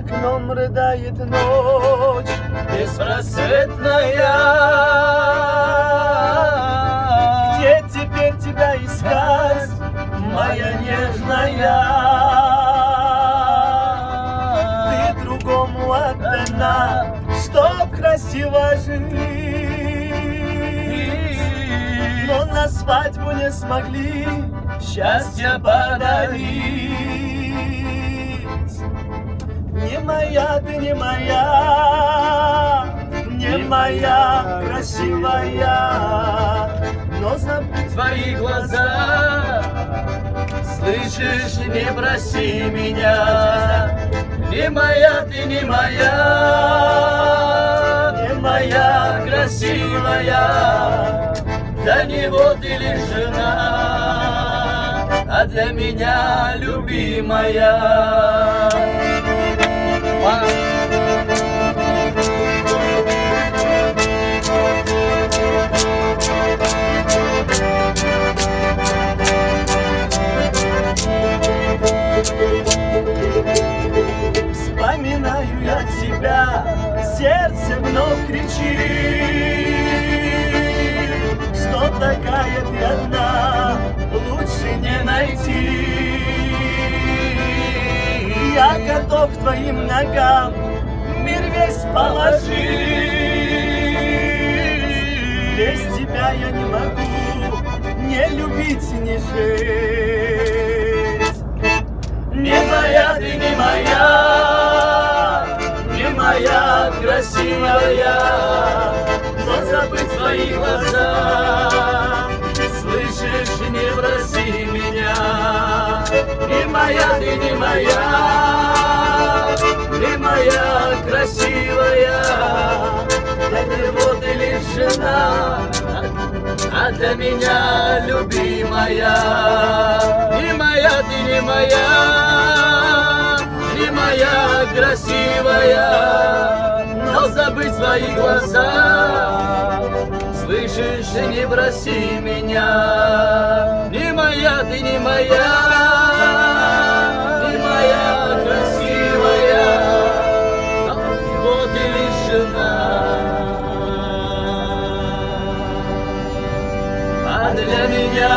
окном рыдает ночь беспросветная. Где теперь тебя искать, моя нежная? Ты другому отдана, чтоб красиво жить, но на свадьбу не смогли счастье подарить. Не моя ты, не моя, не моя красивая, но забыть твои глаза. Слышишь, не проси меня. Не моя ты, не моя, не моя красивая. Для него ты лишь жена, а для меня любимая. Вспоминаю я тебя, сердце вновь кричит, что такая ты одна, лучше не найти. Я готов к твоим ногам мир весь положить. Без тебя я не могу не любить и не жить. Не моя ты, не моя, не моя красивая, но забыть свои глаза. Слышишь, не проси меня. Не моя ты, не моя, не моя красивая. Для него ты лишь жена, а для меня любимая. Не моя ты, не моя, не моя красивая, но забыть свои глаза. Слышишь, не проси меня. Не моя ты, не моя, не моя красивая, но вот и лишь жена, а для меня